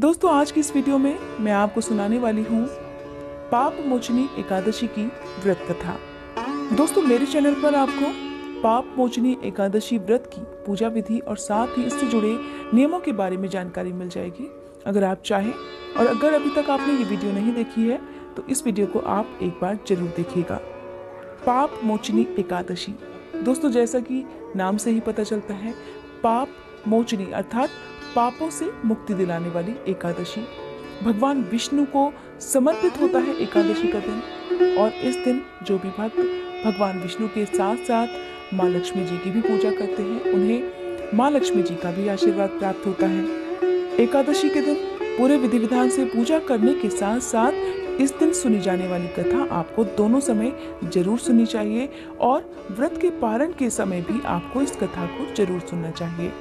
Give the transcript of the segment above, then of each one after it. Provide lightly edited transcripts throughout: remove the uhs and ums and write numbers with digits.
दोस्तों आज की इस वीडियो में मैं आपको सुनाने वाली हूँ पाप मोचनी एकादशी की व्रत कथा। दोस्तों मेरे चैनल पर आपको पाप मोचनी एकादशी व्रत की पूजा विधि और साथ ही इससे जुड़े नियमों के बारे में जानकारी मिल जाएगी। अगर आप चाहें और अगर अभी तक आपने ये वीडियो नहीं देखी है तो इस वीडियो को आप एक बार जरूर देखिएगा। पाप मोचनी एकादशी, दोस्तों जैसा कि नाम से ही पता चलता है, पाप मोचनी अर्थात पापों से मुक्ति दिलाने वाली एकादशी भगवान विष्णु को समर्पित होता है एकादशी का दिन। और इस दिन जो भी भक्त भगवान विष्णु के साथ साथ माँ लक्ष्मी जी की भी पूजा करते हैं उन्हें माँ लक्ष्मी जी का भी आशीर्वाद प्राप्त होता है। एकादशी के दिन पूरे विधि विधान से पूजा करने के साथ साथ इस दिन सुनी जाने वाली कथा आपको दोनों समय जरूर सुननी चाहिए और व्रत के पारण के समय भी आपको इस कथा को जरूर सुनना चाहिए।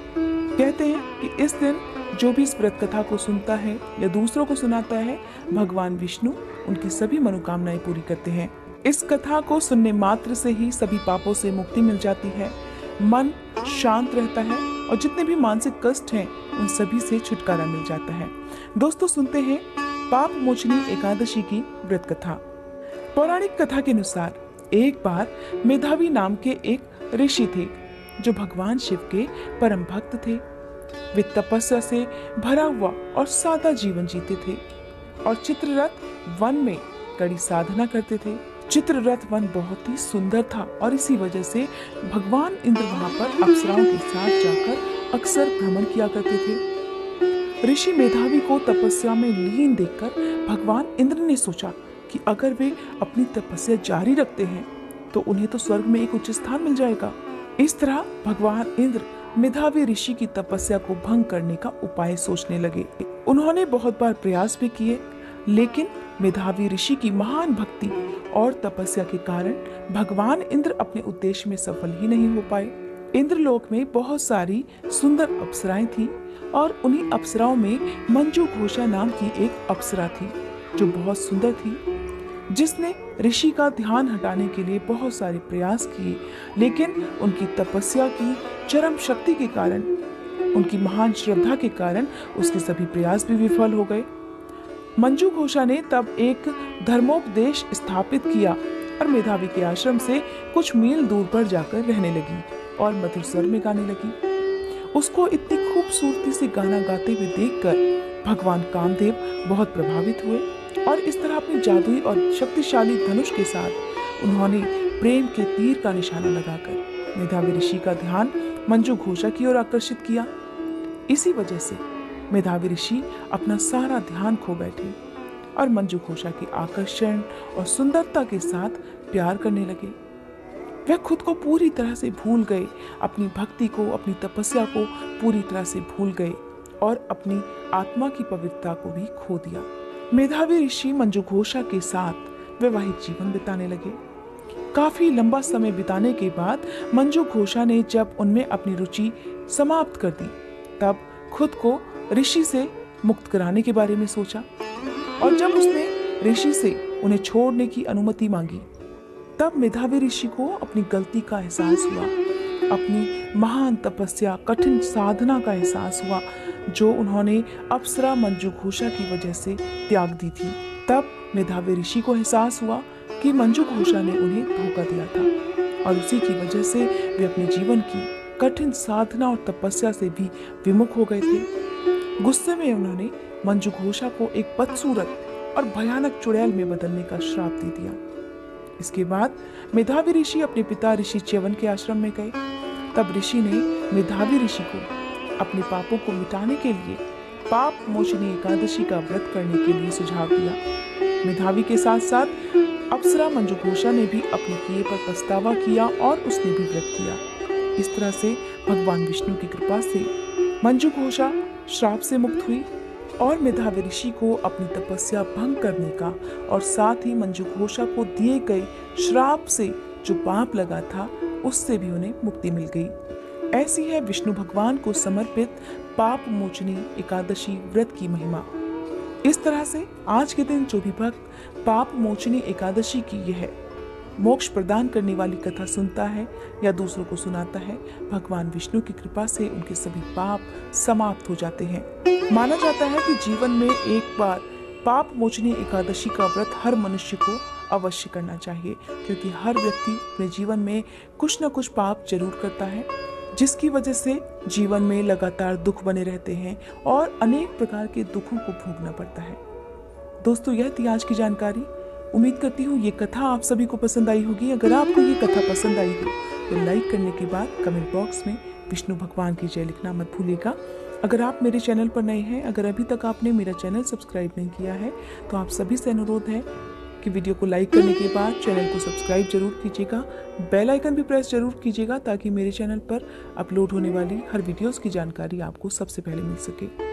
कहते हैं कि इस दिन जो भी इस व्रत कथा को सुनता है या दूसरों को सुनाता है, भगवान विष्णु उनकी सभी मनोकामनाएं पूरी करते हैं। इस कथा को सुनने मात्र से ही सभी पापों से मुक्ति मिल जाती है, मन शांत रहता है और जितने भी मानसिक कष्ट हैं उन सभी से छुटकारा मिल जाता है। दोस्तों सुनते हैं पाप मोचनी एकादशी की व्रत कथा। पौराणिक कथा के अनुसार एक बार मेधावी नाम के एक ऋषि थे जो भगवान शिव के परम भक्त थे। वे तपस्या से भरा हुआ और सादा जीवन जीते थे और चित्ररथ वन में कड़ी साधना करते थे। चित्ररथ वन बहुत ही सुंदर था और इसी वजह से भगवान इंद्र वहां पर अप्सराओं के साथ जाकर अक्सर भ्रमण किया करते थे। ऋषि मेधावी को तपस्या में लीन देखकर भगवान इंद्र ने सोचा कि अगर वे अपनी तपस्या जारी रखते हैं तो उन्हें तो स्वर्ग में एक उच्च स्थान मिल जाएगा। इस तरह भगवान इंद्र मेधावी ऋषि की तपस्या को भंग करने का उपाय सोचने लगे। उन्होंने बहुत बार प्रयास भी किए, लेकिन मेधावी ऋषि की महान भक्ति और तपस्या के कारण भगवान इंद्र अपने उद्देश्य में सफल ही नहीं हो पाए। इंद्रलोक में बहुत सारी सुंदर अप्सराएं थी और उन्हीं अप्सराओं में मंजू घोषा नाम की एक अप्सरा थी जो बहुत सुंदर थी, जिसने ऋषि का ध्यान हटाने के लिए बहुत सारे प्रयास किए, लेकिन उनकी तपस्या की चरम शक्ति के कारण, उनकी महान श्रद्धा के कारण उसके सभी प्रयास भी विफल हो गए। मंजू घोषा ने तब एक धर्मोपदेश स्थापित किया और मेधावी के आश्रम से कुछ मील दूर पर जाकर रहने लगी और मधुर स्वर में गाने लगी। उसको इतनी खूबसूरती से गाना गाते हुए देखकर भगवान कामदेव बहुत प्रभावित हुए और इस तरह अपनी जादुई और शक्तिशाली धनुष के साथ उन्होंने प्रेम के तीर का निशाना लगाकर मेधावी ऋषि का ध्यान मंजू घोषा की ओर आकर्षित किया। इसी वजह से मेधावी ऋषि अपना सारा ध्यान खो बैठे और मंजू घोषा के आकर्षण और सुंदरता के साथ प्यार करने लगे। वह खुद को पूरी तरह से भूल गए, अपनी भक्ति को, अपनी तपस्या को पूरी तरह से भूल गए और अपनी आत्मा की पवित्रता को भी खो दिया। मेधावी ऋषि मंजू घोषा के साथ वैवाहिक जीवन बिताने लगे। काफी लंबा समय बिताने के बाद मंजू घोषा ने जब उनमें अपनी रुचि समाप्त कर दी तब खुद को ऋषि से मुक्त कराने के बारे में सोचा और जब उसने ऋषि से उन्हें छोड़ने की अनुमति मांगी तब मेधावी ऋषि को अपनी गलती का एहसास हुआ, अपनी महान तपस्या, कठिन साधना का एहसास हुआ जो उन्होंने अप्सरा मंजू घोषा की वजह से त्याग दी थी। तब मेधावी ऋषि को एहसास हुआ कि मंजू घोषा ने उन्हें धोखा दिया था और उसी की वजह से वे अपने जीवन की कठिन साधना और तपस्या से भी विमुख हो गए थे। गुस्से में उन्होंने मंजू घोषा को एक बदसूरत और भयानक चुड़ैल में बदलने का श्राप दे दिया। इसके बाद मेधावी ऋषि अपने पिता ऋषि च्यवन के आश्रम में गए। तब ऋषि ने मेधावी ऋषि को अपने पापों को मिटाने के लिए पाप मोचनी एकादशी का व्रत करने के लिए सुझाव दिया। मेधावी के साथ साथ अप्सरा मंजू घोषा ने भी अपने किए पर पछतावा किया और उसने भी व्रत किया। इस तरह से भगवान विष्णु की कृपा से मंजू घोषा श्राप से मुक्त हुई और मेधावी ऋषि को अपनी तपस्या भंग करने का और साथ ही मंजू घोषा को दिए गए श्राप से जो पाप लगा था उससे भी उन्हें मुक्ति मिल गई। ऐसी है विष्णु भगवान को समर्पित पाप मोचनी एकादशी व्रत की महिमा। इस तरह से आज के दिन जो भी भक्त पाप मोचनी एकादशी की यह मोक्ष प्रदान करने वाली कथा सुनता है या दूसरों को सुनाता है, भगवान विष्णु की कृपा से उनके सभी पाप समाप्त हो जाते हैं। माना जाता है कि जीवन में एक बार पाप मोचनी एकादशी का व्रत हर मनुष्य को अवश्य करना चाहिए, क्योंकि हर व्यक्ति अपने जीवन में कुछ न कुछ पाप जरूर करता है, जिसकी वजह से जीवन में लगातार दुख बने रहते हैं और अनेक प्रकार के दुखों को भोगना पड़ता है। दोस्तों, यह थी आज की जानकारी। उम्मीद करती हूँ ये कथा आप सभी को पसंद आई होगी। अगर आपको ये कथा पसंद आई हो तो लाइक करने के बाद कमेंट बॉक्स में विष्णु भगवान की जय लिखना मत भूलिएगा। अगर आप मेरे चैनल पर नए हैं, अगर अभी तक आपने मेरा चैनल सब्सक्राइब नहीं किया है, तो आप सभी से अनुरोध है कि वीडियो को लाइक करने के बाद चैनल को सब्सक्राइब जरूर कीजिएगा, बेल आइकन भी प्रेस जरूर कीजिएगा, ताकि मेरे चैनल पर अपलोड होने वाली हर वीडियोस की जानकारी आपको सबसे पहले मिल सके।